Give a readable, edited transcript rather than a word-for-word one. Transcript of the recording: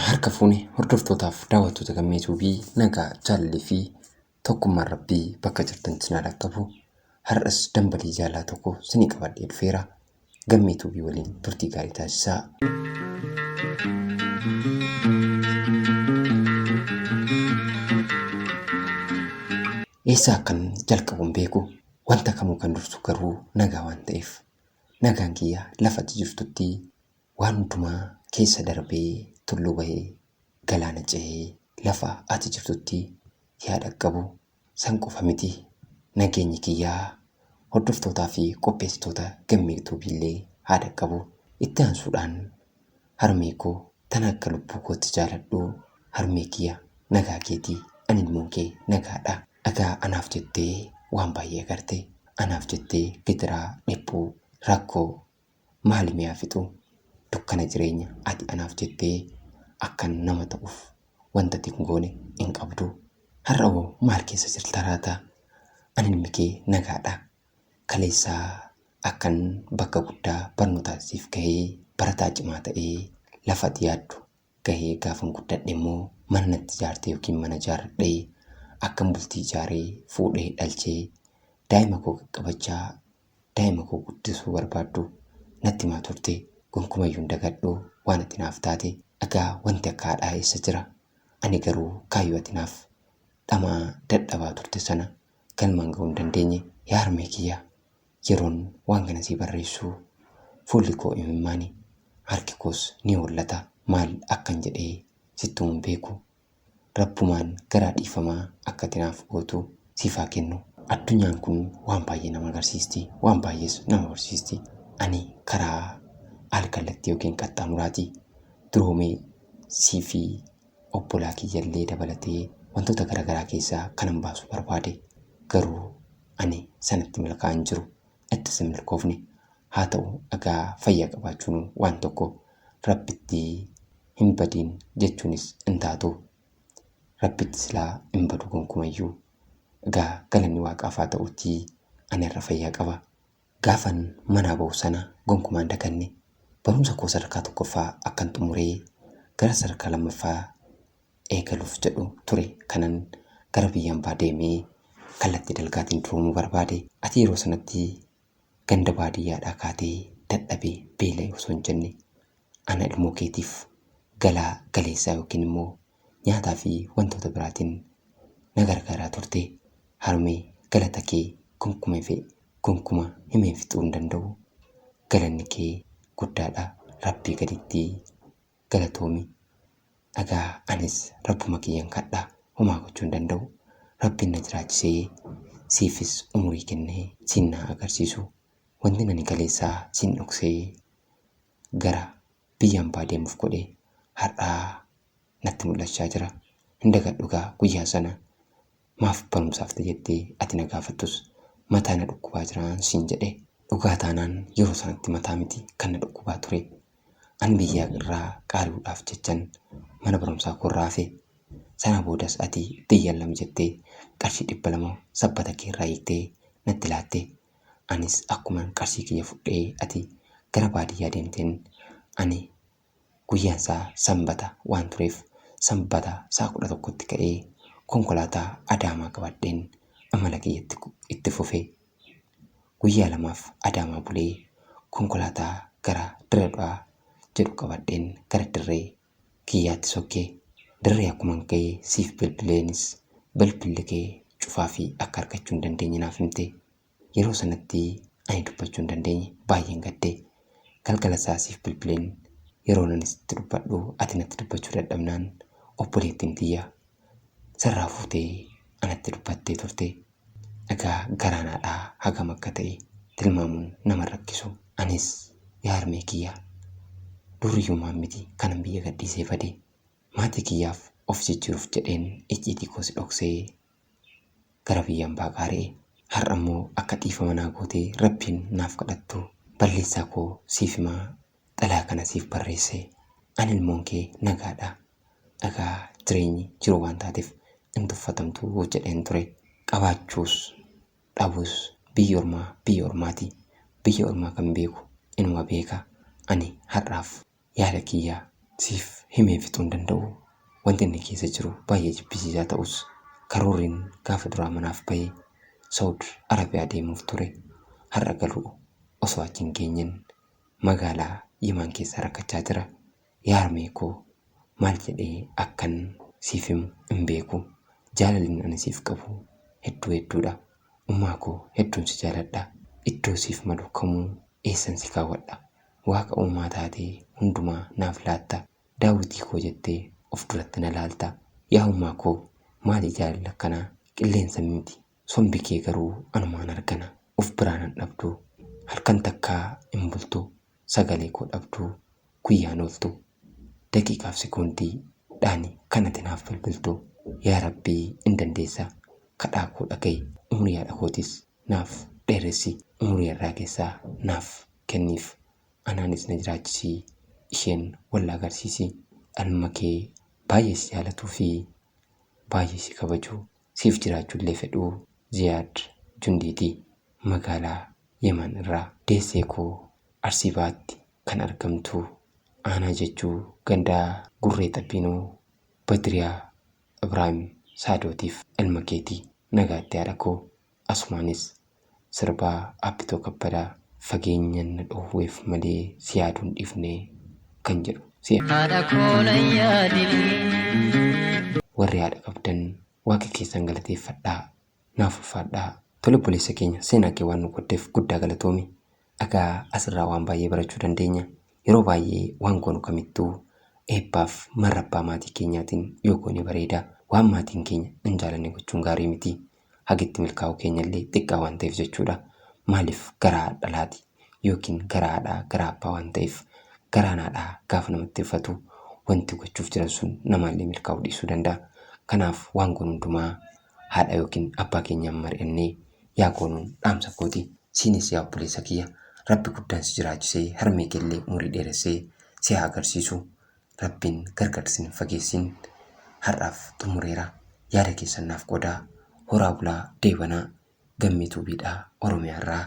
harka fuune hordoftootaaf daawwattoota gammeetuu fi nagaa jaalallee fi tokkummaan rabbii bakka jirtan cinaa dhaqqabu har'as dambalii jaalala tokko sinii qabadhee dhufeera. Gammeetuu fi waliin turtii gaarii taasisaa. Eessaa akkan jalqabuun beeku wanta kamuu kan dursu garuu nagaa waan ta'eef nagaan kiyya lafatti jirtutti waan hundumaa keessa darbee tulluu bahee galaana ce'ee lafa ati jirtutti yaada qabu san qofa miti. Nageenyi kiyyaa hordoftootaa fi qopheessitoota gammeetuu illee haada qabu. Itti aansuudhaan harmee koo tan akka lubbuu kootti jaaladhu harmee kiyya nagaa keetii ani ilmoo kee nagaadha. Dhagaa anaaf jettee waan baay'ee agarte anaaf jettee gidiraa dhiphuu rakkoo maali mi'aa fixu dukkana jireenya ati anaaf jettee akkan nama ta'uuf wanta tingoone hin qabdu. Har'oo maal keessa jirta laata? Ani ilmi kee nagaadha. Kaleessaa akkan bakka guddaa barnootaasiif gahee barataa cimaa ta'ee lafatti yaaddu gahee gaafan guddadhe immoo mana natti ijaartee yookiin mana ijaarradhee akkan bultii ijaaree fuudhee dhalchee daa'ima koo qaqqabachaa daa'ima koo guddisuu barbaaddu natti himaa turte. Gonkumayyuu hin dagadhu waan ati naaf taate. Dhagaa wanti akka haadhaa eessa jira? Ani garuu kaayyoo ati naaf dhamaa dadhabaa turte sana galmaan ga'uu hin dandeenye. Yaa harmee kiyya yeroon waan kana sii barreessu fuulli koo imimmaani harki koos ni hollata. Maal akkan jedhee sittuu hin beeku. Rabbumaan garaa dhiifamaa akka ati naaf gootu siifaa kennu. Addunyaan kun waan baay'ee nama agarsiisti, waan baay'ees nama barsiisti. Ani karaa alkallattii yookiin qaxxaamuraati duroomee sii fi obbolaa kiyyallee dabalatee wantoota garaagaraa keessaa kanan baasu barbaade. Garuu ani sanatti milkaa'an jiru ittis hin milkoofne. Haa ta'u dhagaa fayyaa qabaachuun waan tokko rabbitti hin badiin jechuunis hin taatu. Rabbitti silaa hin badu gonkumayyuu. Egaa galanni waaqaaf haa ta'utti ani irra fayyaa qaba. Gaafan manaa ba'u sana gonkumaan daganne barumsa koo sadarkaa tokkoffaa akkan xumuree gara sadarkaa lammaffaa eegaluuf jedhu ture. Kanan gara biyya ambaa deemee kallattii dalgaatiin duroomuu barbaade. Ati yeroo sanatti ganda baadiyyaadhaa kaatee dadhabee beela'e osoo hin jenne ana ilmoo keetiif galaa galeessaa yookiin immoo nyaataa fi wantoota biraatiin na gargaaraa turte. Harmee galata kee gonkuma himee fixuu hin danda'u. Galanni kee guddaadha. Rabbii gaditti galatoomi. Dhagaa anis rabbuma kiyyan kadhaa homaa gochuu hin danda'u. Rabbiin na jiraachisee siifis umurii kennee siin na agarsiisu. Wanti nani kaleessaa siin dhoksee gara biyya ambaa deemuuf godhe har'aa natti mul'achaa jira. Hin dagadhu guyyaa sana maaf barumsaaf jettee ati na gaafattus mataa na dhukkubaa jiraan siin jedhe. Dhugaa taanaan yeroo sanatti mataa miti kan na dhukkubaa ture. An biyya irraa qaariidhaaf jechan mana barumsaa korraa hafe. Sana boodas ati biyya lam jettee qarshii 200 sabbata kee irraa hiiktee natti laatte. Anis akkuma qarshii kiyya fudhee ati gara baadiyyaa deemteen ani guyyaansaa sanbata waan tureef sanbata saa 11tti ka'ee konkolaataa Adaamaa qabadheen amala kiyyatti itti fufee guyyaa lamaaf Adaamaa bulee konkolaataa gara Dirree Dhawaa jedhu qabadheen gara dirree kiyyaatti sokkee. Dirree akkuman ga'ee siif bilbileenis bilbilli kee cufaa fi akka argachuu hin dandeenye naaf himte. Yeroo sanatti ani dubbachuu hin dandeenye baay'een gaddee. Galgala isaa siif bilbileen yeroo nanis itti dubbadhu ati natti dubbachuu dadhabnaan obboleettiin tiyya sarraa fuutee anatti dubbattee turte. Dhagaa garaanaadhaa hagam akka ta'e tilmaamuun nama rakkisu. Anis yaa harmee kiyya duriyyumaan miti kanan biyya gadhiisee fade. Maatii kiyyaaf of jijjiiruuf jedheen icciitii koos dhoksee gara biyya ambaa qaaree. Har'a immoo akka dhiifama naa gootee rabbiin naaf kadhattu balleessaa koo siif himaa xalaa kana siif barreesse. Ani ilmoon kee nagaadha. Dhagaa jireenyi jiru waan taateef hin tuffatamtu jedheen ture. Qabaachuus dhabuus biyya ormaati. Biyya ormaa kan beeku inuma beeka. Ani har'aaf yaada kiyyaa siif himee fixuu hin danda'u. Wanti inni keessa jiru baay'ee jibbisiisaa ta'us karoorriin gaafa duraa manaaf bahee Saawud Arabiyaa deemuuf ture. Har'a garuu osoo achi hin geenyeen magaalaa Yimaan keessa rakkachaa jira. Yaa harmee koo maal jedhee akkan siif himu hin beeku. Jaalalli ani siif qabu hedduudha. Ummaa koo hedduun si jaaladha. Iddoo siif malu kamuu eessan si kaawwadha. Waaqa uumaa taatee hundumaa naaf laatta. Daawwitii koo jettee of duratti na laalta. Yaa ummaa koo maali jaalala akkanaa qilleensa miti. Sombi kee garuu anumaan argana. Of biraan hin dhabdu. Halkan takkaa hin bultu. Sagalee koo dhabdu. Guyyaan ooltu. Daqiiqaaf sekoondii dhaani kanatti naaf bilbiltu. Yaa Rabbii hin dandeessa. Kadhaa koo dhaga'i. Umurii haadha kootis naaf dheeressi. Umurii irraa keessaa naaf kenniif. Anaanis na jiraachisii. Isheen wal agarsiisi. Ilma kee baay'ee si jaalatuu fi baay'ee si kabaju. Siif jiraachuullee fedhuu Ziyaad Jundiitii magaalaa Yemen irraa. Deessee koo Arsii Baatti kan argamtu aanaa jechuu gandaa Gurree Xabbinoo Badriyaa Ibraahim Saadootiif ilma keetii. Nagaatti haadha koo. Asumaanis sirbaa Aabbitoo Kabbadaa fageenyan na dhoowweef malee si yaaduu hin dhiifne kan jedhu. Warri haadha qabdan waaqa keessan galateeffadhaa. Naaf ulfaadhaa. Tole obboleessa keenya seenaa kee waan nu qoddeef guddaa galatoomi. Egaa asirraa waan baay'ee barachuu dandeenya. Yeroo baay'ee waan goonu kamittuu eebbaaf marra abbaa maatii keenyaatiin yoo goone bareeda. Waan maatiin keenya hin jaalanne gochuun gaarii miti. Hagitti milkaa'uu keenyallee xiqqaa waan ta'eef jechuudha. Maaliif garaa dhalaati yookiin garaa haadhaa garaa abbaa waan ta'eef garaan haadhaa gaafa namatti uffatu wanti gochuuf jiran sun namaallee milkaa'uu dhiisuu danda'a. Kanaaf waan goonu hundumaa haadha yookiin abbaa keenyaan mari'annee yaa goonuun dhaamsa kooti. Siinis yaa obboleessa kiyya Rabbi guddaan si jiraachisee harmee keellee umurii dheeressee si haa agarsiisu. Rabbiin gargar si hin fageessin. Har'aaf xumureera. Yaada keessan naaf qoodaa. Horaa bulaa deebanaa. Gammee Tuubiidhaa Oromiyaa irraa.